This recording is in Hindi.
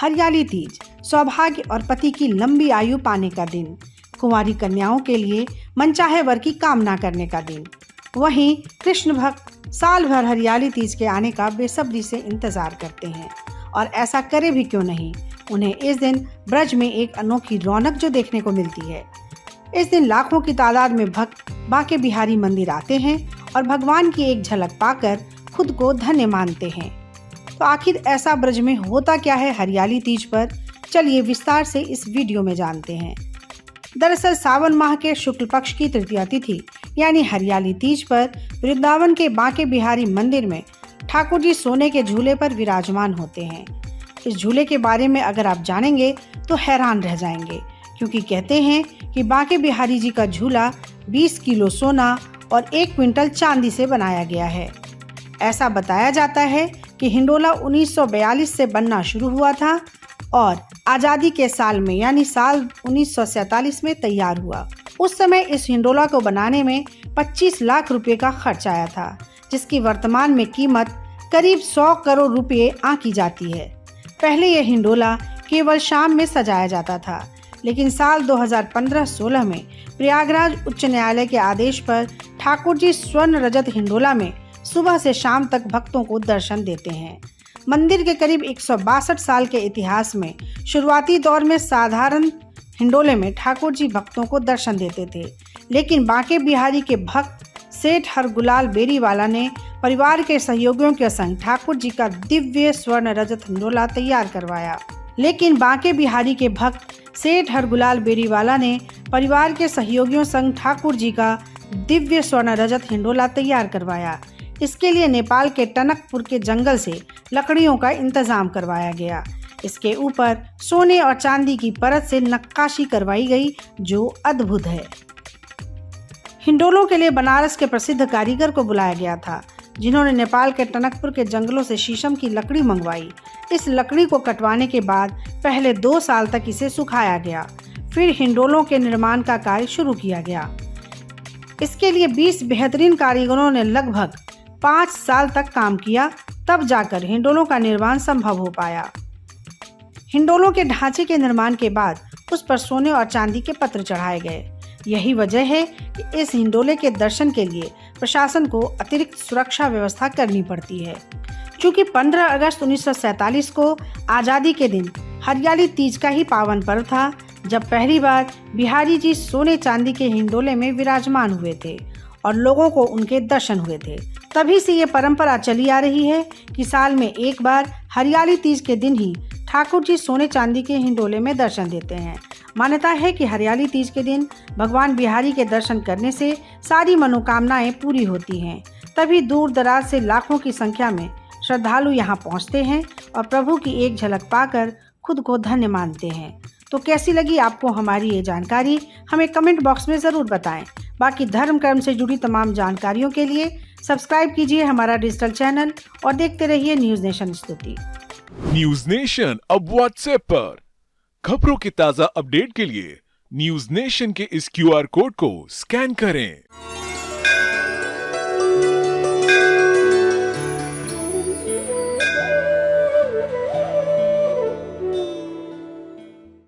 हरियाली तीज सौभाग्य और पति की लंबी आयु पाने का दिन, कुंवारी कन्याओं के लिए मनचाहे वर की कामना करने का दिन। वहीं कृष्ण भक्त साल भर हरियाली तीज के आने का बेसब्री से इंतजार करते हैं, और ऐसा करे भी क्यों नहीं, उन्हें इस दिन ब्रज में एक अनोखी रौनक जो देखने को मिलती है। इस दिन लाखों की तादाद में भक्त बांके बिहारी मंदिर आते हैं और भगवान की एक झलक पाकर खुद को धन्य मानते हैं। तो आखिर ऐसा ब्रज में होता क्या है हरियाली तीज पर, चलिए विस्तार से इस वीडियो में जानते हैं। दरअसल सावन माह के शुक्ल पक्ष की तृतीया तिथि यानी हरियाली तीज पर वृंदावन के बांके बिहारी मंदिर में ठाकुर जी सोने के झूले पर विराजमान होते हैं। इस झूले के बारे में अगर आप जानेंगे तो हैरान रह जाएंगे, क्योंकि कहते हैं कि बांके बिहारी जी का झूला 20 किलो सोना और 1 क्विंटल चांदी से बनाया गया है। ऐसा बताया जाता है कि हिंडोला 1942 से बनना शुरू हुआ था और आज़ादी के साल में यानी साल 1947 में तैयार हुआ। उस समय इस हिंडोला को बनाने में 25 लाख रुपए का खर्च आया था, जिसकी वर्तमान में कीमत करीब 100 करोड़ रुपए आंकी जाती है। पहले यह हिंडोला केवल शाम में सजाया जाता था, लेकिन साल 2015-16 में प्रयागराज उच्च न्यायालय के आदेश पर ठाकुर जी स्वर्ण रजत हिंडोला में सुबह से शाम तक भक्तों को दर्शन देते हैं। मंदिर के करीब 162 साल के इतिहास में शुरुआती दौर में साधारण हिंडोले में ठाकुर जी भक्तों को दर्शन देते थे, लेकिन बांके बिहारी के भक्त सेठ हरगुलाल बेरीवाला ने परिवार के सहयोगियों के संग ठाकुर जी का दिव्य स्वर्ण रजत हिंडोला तैयार करवाया। लेकिन बांके बिहारी के भक्त सेठ हरगुलाल बेरीवाला ने परिवार के सहयोगियों संग ठाकुर जी का दिव्य स्वर्ण रजत हिंडोला तैयार करवाया। इसके लिए नेपाल के टनकपुर के जंगल से लकड़ियों का इंतजाम करवाया गया। इसके ऊपर सोने और चांदी की परत से नक्काशी करवाई गई, जो अद्भुत है। हिंडोलों के लिए बनारस के प्रसिद्ध कारीगर को बुलाया गया था, जिन्होंने नेपाल के टनकपुर के जंगलों से शीशम की लकड़ी मंगवाई। इस लकड़ी को कटवाने के बाद पहले 2 साल तक इसे सुखाया गया, फिर हिंडोलों के निर्माण का कार्य शुरू किया गया। इसके लिए 20 बेहतरीन कारीगरों ने लगभग 5 साल तक काम किया, तब जाकर हिंडोलों का निर्माण संभव हो पाया। हिंडोलों के ढांचे के निर्माण के बाद उस पर सोने और चांदी के पत्र चढ़ाए गए। यही वजह है कि इस हिंडोले के दर्शन के लिए प्रशासन को अतिरिक्त सुरक्षा व्यवस्था करनी पड़ती है। चूँकि 15 अगस्त 1947 को आज़ादी के दिन हरियाली तीज का ही पावन पर्व था, जब पहली बार बिहारी जी सोने चांदी के हिंडोले में विराजमान हुए थे और लोगों को उनके दर्शन हुए थे। तभी से ये परंपरा चली आ रही है कि साल में एक बार हरियाली तीज के दिन ही ठाकुर जी सोने चांदी के हिंडोले में दर्शन देते हैं। मान्यता है कि हरियाली तीज के दिन भगवान बिहारी के दर्शन करने से सारी मनोकामनाएं पूरी होती हैं। तभी दूर दराज से लाखों की संख्या में श्रद्धालु यहाँ पहुँचते हैं और प्रभु की एक झलक पाकर खुद को धन्य मानते हैं। तो कैसी लगी आपको हमारी ये जानकारी, हमें कमेंट बॉक्स में ज़रूर बताएं। बाकी धर्म कर्म से जुड़ी तमाम जानकारियों के लिए सब्सक्राइब कीजिए हमारा डिजिटल चैनल और देखते रहिए न्यूज़ नेशन स्तुति। न्यूज नेशन अब व्हाट्सएप पर खबरों की ताज़ा अपडेट के लिए न्यूज नेशन के इस QR कोड को स्कैन करें।